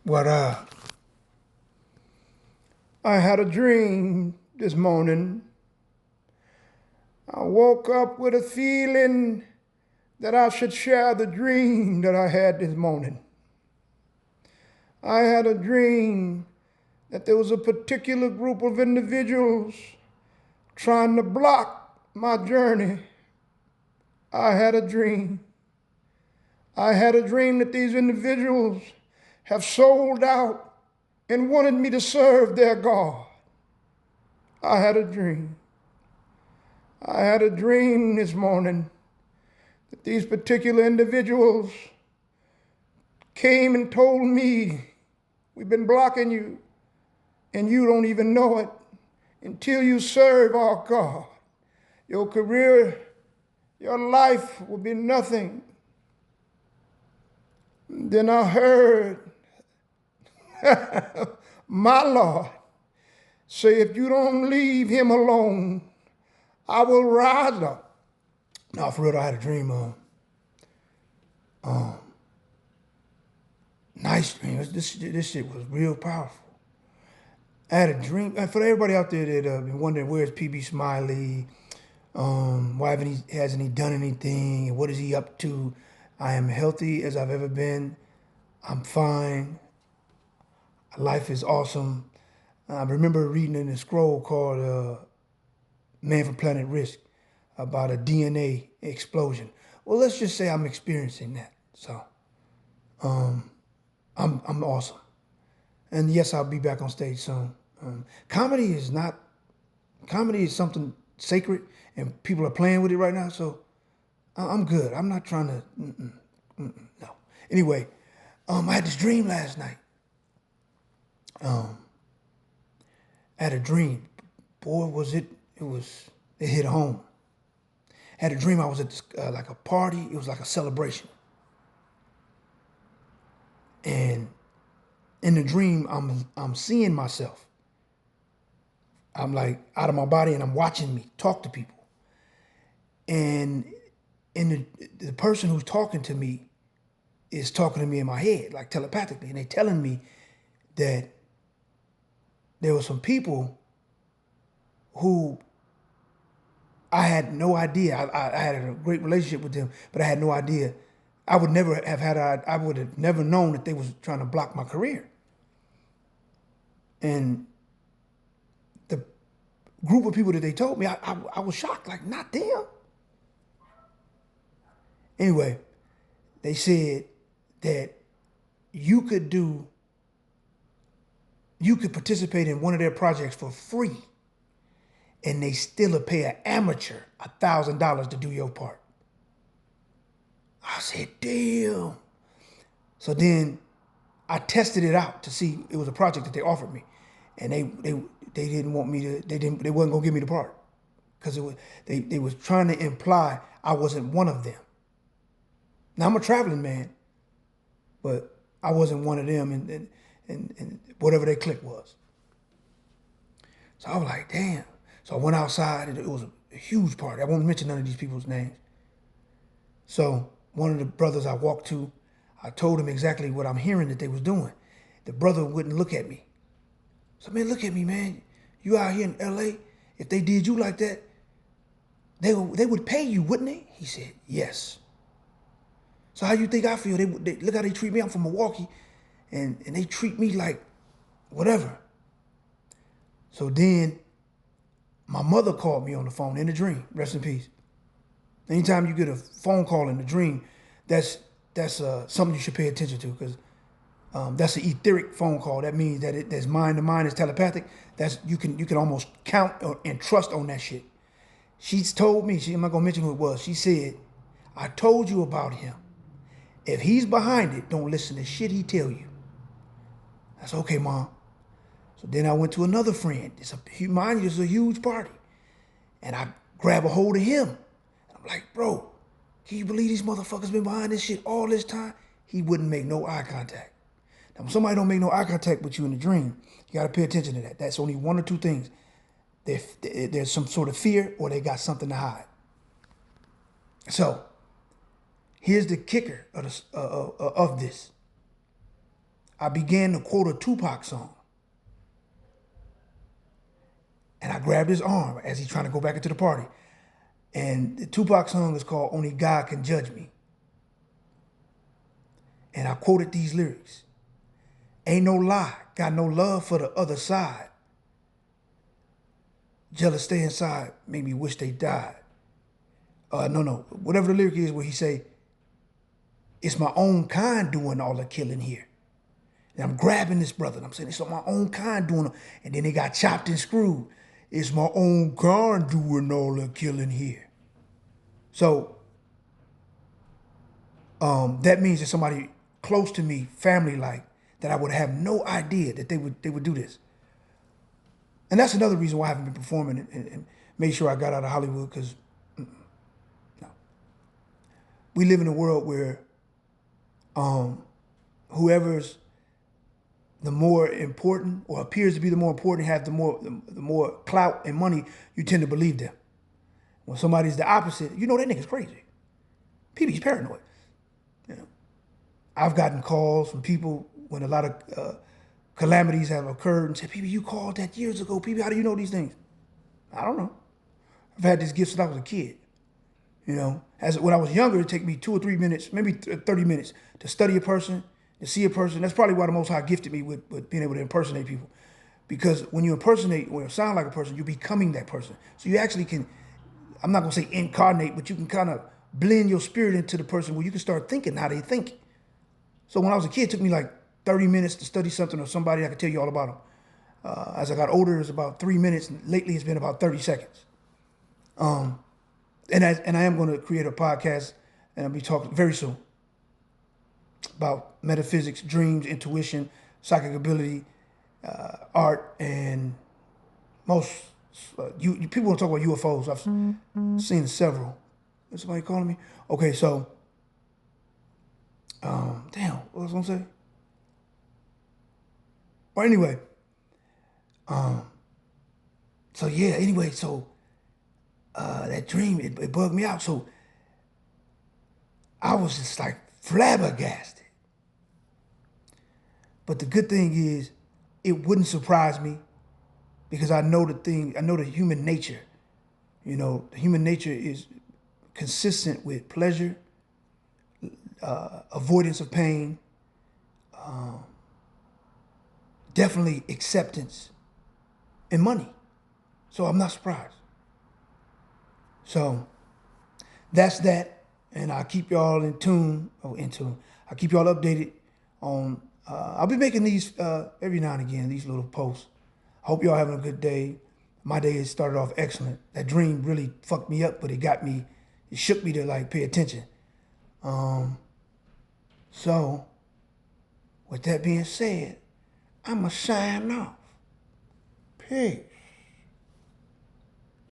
What I had a dream this morning. I woke up with a feeling that I should share the dream that I had this morning. I had a dream that there was a particular group of individuals trying to block my journey. I had a dream. I had a dream that these individuals have sold out and wanted me to serve their God. I had a dream. I had a dream this morning that these particular individuals came and told me, we've been blocking you and you don't even know it until you serve our God. Your career, your life will be nothing. Then I heard my Lord say, if you don't leave him alone, I will rise up. Now, for real, I had a dream. Nice dream. This shit was real powerful. I had a dream. For everybody out there that been wondering where's PB Smiley, why hasn't he done anything, and what is he up to? I am healthy as I've ever been. I'm fine. Life is awesome. I remember reading in a scroll called Man from Planet Risk about a DNA explosion. Well, let's just say I'm experiencing that. So I'm awesome. And yes, I'll be back on stage soon. Comedy is not, comedy is something sacred and people are playing with it right now. So I'm good. I'm not trying to, no. Anyway, I had this dream last night. I had a dream. Boy, it hit home. I had a dream I was at this, like a party. It was like a celebration. And in the dream, I'm seeing myself. I'm like out of my body and I'm watching me talk to people. And the person who's talking to me is talking to me in my head, like telepathically. And they telling me that there were some people who I had no idea. I had a great relationship with them, but I had no idea. I would have never known that they was trying to block my career. And the group of people that they told me, I was shocked, like, not them. Anyway, they said that you could participate in one of their projects for free and they still would pay an amateur $1,000 to do your part. I said, damn. So then I tested it out to see, it was a project that they offered me. And they didn't want me to, they wasn't gonna give me the part. Because they was trying to imply I wasn't one of them. Now I'm a traveling man, but I wasn't one of them and whatever their clique was. So I was like, damn. So I went outside and it was a huge party. I won't mention none of these people's names. So one of the brothers I walked to, I told him exactly what I'm hearing that they was doing. The brother wouldn't look at me. So, man, look at me, man. You out here in LA, if they did you like that, they would pay you, wouldn't they? He said, yes. So how you think I feel? They look how they treat me. I'm from Milwaukee, and they treat me like whatever. So then my mother called me on the phone in a dream. Rest in peace. Anytime you get a phone call in a dream, that's something you should pay attention to because that's an etheric phone call. That means that that's mind to mind, it's telepathic. That's you can almost count and trust on that shit. She's told me, I'm not gonna mention who it was. She said, I told you about him. If he's behind it, don't listen to shit he tell you. That's okay, Mom. So then I went to another friend. Mind you, it's a huge party. And I grab a hold of him. I'm like, bro, can you believe these motherfuckers been behind this shit all this time? He wouldn't make no eye contact. Now, when somebody don't make no eye contact with you in a dream, you got to pay attention to that. That's only one or two things. There's some sort of fear or they got something to hide. So here's the kicker of this. I began to quote a Tupac song. And I grabbed his arm as he's trying to go back into the party. And the Tupac song is called Only God Can Judge Me. And I quoted these lyrics. Ain't no lie, got no love for the other side. Jealous stay inside, made me wish they died. No. Whatever the lyric is where he say, it's my own kind doing all the killing here. And I'm grabbing this brother and I'm saying, it's my own kind doing it. And then they got chopped and screwed. It's my own kind doing all the killing here. So that means that somebody close to me, family-like, that I would have no idea that they would do this. And that's another reason why I haven't been performing and made sure I got out of Hollywood, because no. We live in a world where whoever's the more important or appears to be the more important, have the more clout and money, you tend to believe them. When somebody's the opposite, you know that nigga's crazy. He's paranoid. You know, I've gotten calls from people when a lot of calamities have occurred and said, "PB, you called that years ago. PB, how do you know these things?" I don't know. I've had this gift since I was a kid. You know, when I was younger, it'd take me 2 or 3 minutes, maybe 30 minutes to study a person, to see a person. That's probably why the Most High gifted me with being able to impersonate people. Because when you impersonate or sound like a person, you're becoming that person. So you actually can, I'm not going to say incarnate, but you can kind of blend your spirit into the person where you can start thinking how they think. So when I was a kid, it took me like 30 minutes to study something or somebody. I could tell you all about them. As I got older, it's about 3 minutes. And lately, it's been about 30 seconds. And I am going to create a podcast, and I'll be talking very soon about metaphysics, dreams, intuition, psychic ability, art, and most people want to talk about UFOs. I've seen several. Is somebody calling me? Okay, so damn, what was I gonna say? Or anyway, so yeah, anyway, so that dream, it bugged me out. So I was just like flabbergasted. But the good thing is, it wouldn't surprise me because I know the human nature. You know, the human nature is consistent with pleasure, avoidance of pain, definitely acceptance, and money. So I'm not surprised. So that's that, and I'll keep y'all in tune. I'll keep y'all updated on. I'll be making these every now and again, these little posts. I hope y'all having a good day. My day has started off excellent. That dream really fucked me up, but it got me, it shook me to like pay attention. So with that being said, I'ma sign off. Peace.